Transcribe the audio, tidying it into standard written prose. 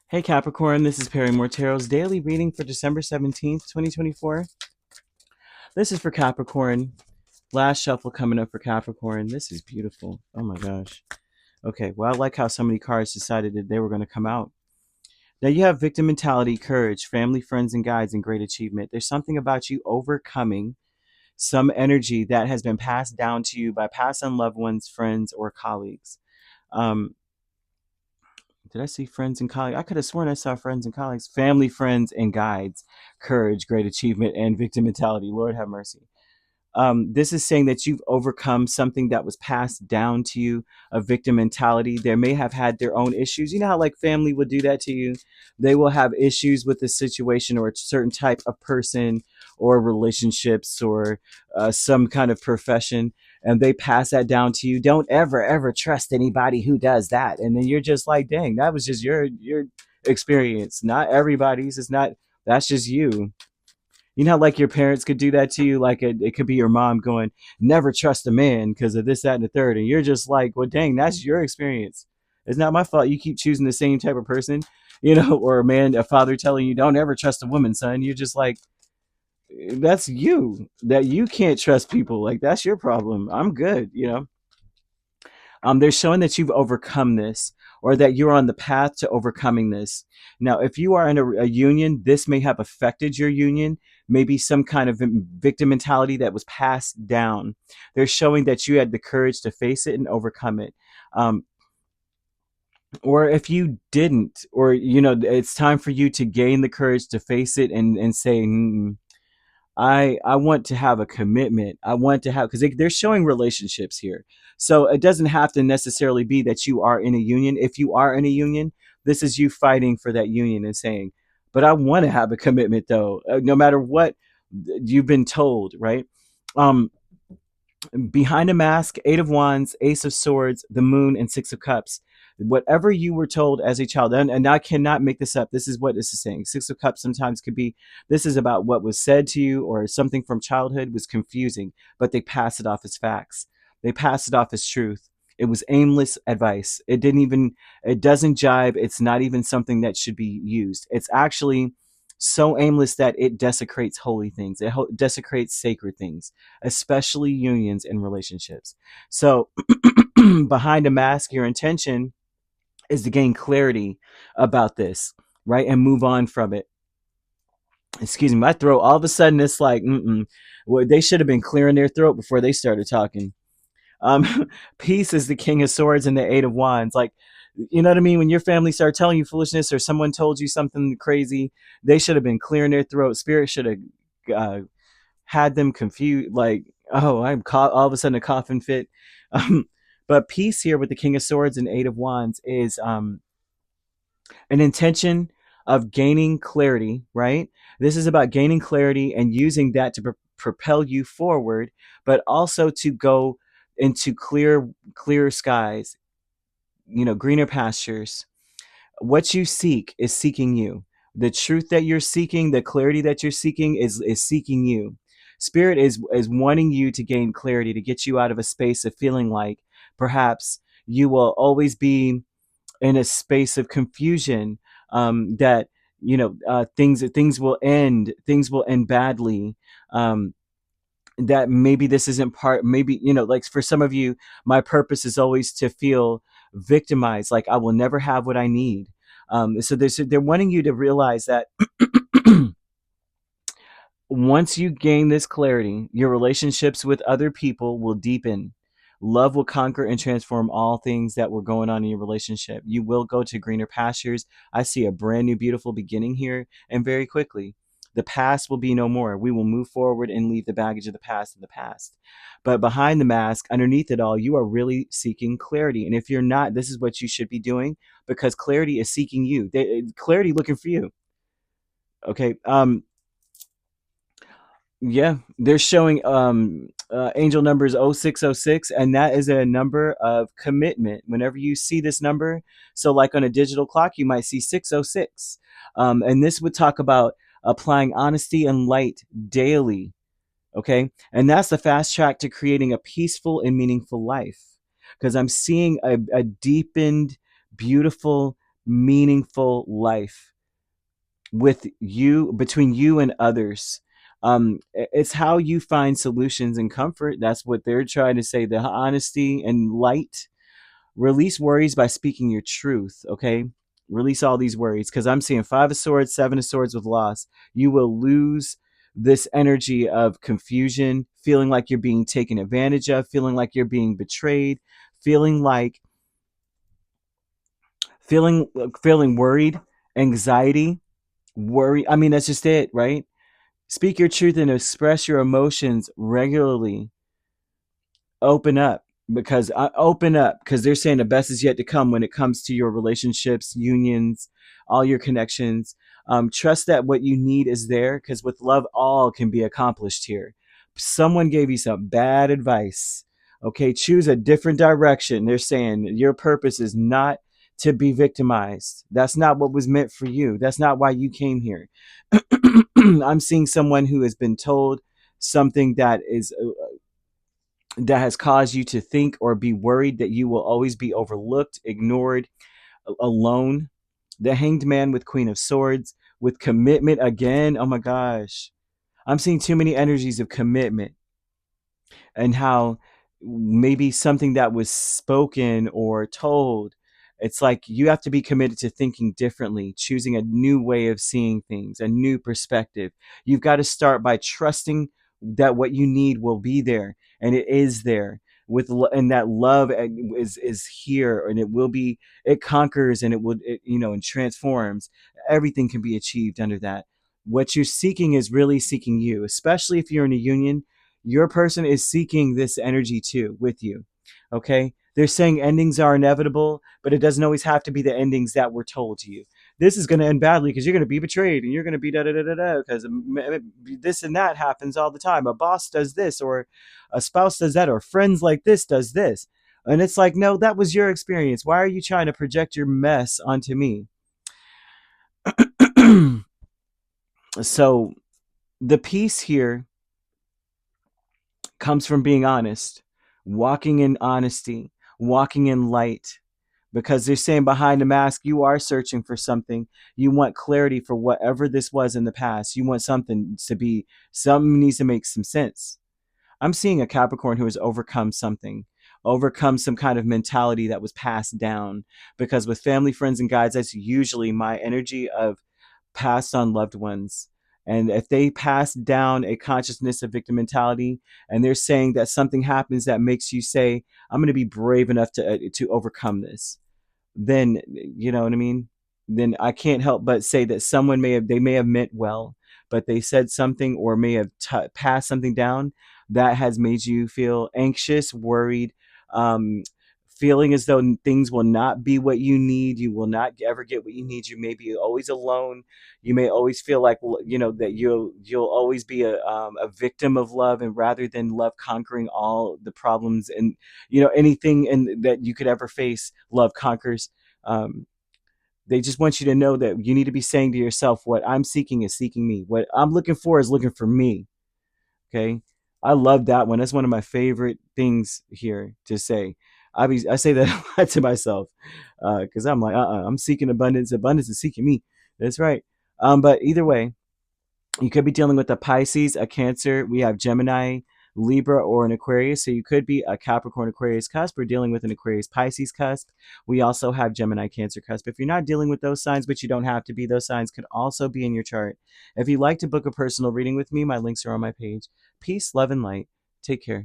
Hey Capricorn, this is Perrymore Tarot's daily reading for December 17th, 2024. This is for Capricorn. Last shuffle coming up for Capricorn. This is beautiful. Oh my gosh. Okay, well, I like how so many cards decided that they were going to come out. Now you have victim mentality, courage, family, friends, and guides, and great achievement. There's something about you overcoming some energy that has been passed down to you by past and loved ones, friends, or colleagues. Um, Did I see friends and colleagues? I could have sworn I saw friends and colleagues. Family, friends, and guides. Courage, great achievement, and victim mentality. Lord have mercy. This is saying that you've overcome something that was passed down to you, a victim mentality. They may have had their own issues. You know how like family would do that to you? They will have issues with the situation or a certain type of person or relationships or some kind of profession, and they pass that down to you. Don't ever trust anybody who does that. And then you're just like, dang, that was just your experience, not everybody's. It's not. That's just you. You know how like your parents could do that to you? Like it could be your mom going, never trust a man because of this, that, and the third. And you're just like, well, dang, that's your experience. It's not my fault. You keep choosing the same type of person, or a man, a father telling you, don't ever trust a woman, son. You're just like, that's you, that you can't trust people. Like, that's your problem. I'm good. They're showing that you've overcome this or that you're on the path to overcoming this. Now, if you are in a union, this may have affected your union, maybe some kind of victim mentality that was passed down. They're showing that you had the courage to face it and overcome it. Um, or if you didn't, or, it's time for you to gain the courage to face it and say, I want to have a commitment. I want to have, because they're showing relationships here. So it doesn't have to necessarily be that you are in a union. If you are in a union, this is you fighting for that union and saying, but I want to have a commitment though, no matter what you've been told, right? Um, Behind a mask, Eight of Wands, Ace of Swords, the Moon, and Six of Cups. Whatever you were told as a child, and I cannot make this up. This is what this is saying. Six of Cups sometimes could be, this is about what was said to you or something from childhood was confusing, but they pass it off as facts. They pass it off as truth. It was aimless advice. It doesn't jibe. It's not even something that should be used. It's actually so aimless that it desecrates holy things. It desecrates sacred things, especially unions and relationships. So, behind a mask, your intention is to gain clarity about this, right? And move on from it. Excuse me, my throat, all of a sudden, it's like, well, they should have been clearing their throat before they started talking. Peace is the King of Swords and the Eight of Wands. Like, you know what I mean? When your family started telling you foolishness or someone told you something crazy, they should have been clearing their throat. Spirit should have uh, had them confused. Like, oh, all of a sudden a coughing fit. Um, but peace here with the King of Swords and Eight of Wands is an intention of gaining clarity, right? This is about gaining clarity and using that to propel you forward, but also to go into clear skies, greener pastures. What you seek is seeking you. The truth that you're seeking, the clarity that you're seeking is seeking you. Spirit is wanting you to gain clarity, to get you out of a space of feeling like perhaps you will always be in a space of confusion, that things will end badly, that maybe this isn't part, maybe, like for some of you, my purpose is always to feel victimized, like I will never have what I need. So they're wanting you to realize that once you gain this clarity, your relationships with other people will deepen. Love will conquer and transform all things that were going on in your relationship. You will go to greener pastures. I see a brand new, beautiful beginning here, and very quickly. The past will be no more. We will move forward and leave the baggage of the past in the past. But behind the mask, underneath it all, you are really seeking clarity. And if you're not, this is what you should be doing, because clarity is seeking you. Clarity looking for you. Okay. Yeah, they're showing angel numbers 0606, and that is a number of commitment. Whenever you see this number, so like on a digital clock, you might see 606. And this would talk about applying honesty and light daily. Okay. And that's the fast track to creating a peaceful and meaningful life. Because I'm seeing a deepened, beautiful meaningful life with you, between you and others. It's how you find solutions and comfort. That's what they're trying to say. The honesty and light. Release worries by speaking your truth. Okay, release all these worries, because I'm seeing 5 of Swords, 7 of Swords with loss. You will lose this energy of confusion, feeling like you're being taken advantage of, feeling like you're being betrayed, feeling like feeling worried, anxiety, worry. I mean, that's just it, right? Speak your truth and express your emotions regularly. Open up, because they're saying the best is yet to come when it comes to your relationships, unions, all your connections. Trust that what you need is there, because with love all can be accomplished here. Someone gave you some bad advice. Okay, choose a different direction. They're saying your purpose is not to be victimized. That's not what was meant for you. That's not why you came here. I'm seeing someone who has been told something that has caused you to think or be worried that you will always be overlooked, ignored, alone. The Hanged Man with Queen of Swords, with commitment again. Oh my gosh. I'm seeing too many energies of commitment, and how maybe something that was spoken or told, it's like you have to be committed to thinking differently, choosing a new way of seeing things, a new perspective. You've got to start by trusting that what you need will be there, and it is there, and that love is here, and it will be. It conquers, and and transforms. Everything can be achieved under that. What you're seeking is really seeking you, especially if you're in a union. Your person is seeking this energy too with you. Okay, they're saying endings are inevitable, but it doesn't always have to be the endings that were told to you. This is going to end badly because you're going to be betrayed, and you're going to be da da da da da, because this and that happens all the time. A boss does this, or a spouse does that, or friends like this does this. And it's like, no, that was your experience. Why are you trying to project your mess onto me? So the peace here comes from being honest, walking in honesty, walking in light. Because they're saying behind the mask, you are searching for something. You want clarity for whatever this was in the past. You want something needs to make some sense. I'm seeing a Capricorn who has overcome something, overcome some kind of mentality that was passed down. Because with family, friends, and guides, that's usually my energy of passed on loved ones. And if they pass down a consciousness of victim mentality, and they're saying that something happens that makes you say, I'm going to be brave enough to overcome this, then you know what I mean? Then I can't help but say that they may have meant well, but they said something, or may have passed something down that has made you feel anxious, worried, um, feeling as though things will not be what you need. You will not ever get what you need. You may be always alone. You may always feel like, that you'll always be a victim of love, and rather than love conquering all the problems, and anything that you could ever face, love conquers. um, they just want you to know that you need to be saying to yourself, what I'm seeking is seeking me. What I'm looking for is looking for me. Okay. I love that one. That's one of my favorite things here to say. I say that a lot to myself, because I'm like, I'm seeking abundance. Abundance is seeking me. That's right. But either way, you could be dealing with a Pisces, a Cancer. We have Gemini, Libra, or an Aquarius. So you could be a Capricorn, Aquarius cusp. We're dealing with an Aquarius, Pisces cusp. We also have Gemini, Cancer cusp. If you're not dealing with those signs, but you don't have to be, those signs could also be in your chart. If you'd like to book a personal reading with me, my links are on my page. Peace, love, and light. Take care.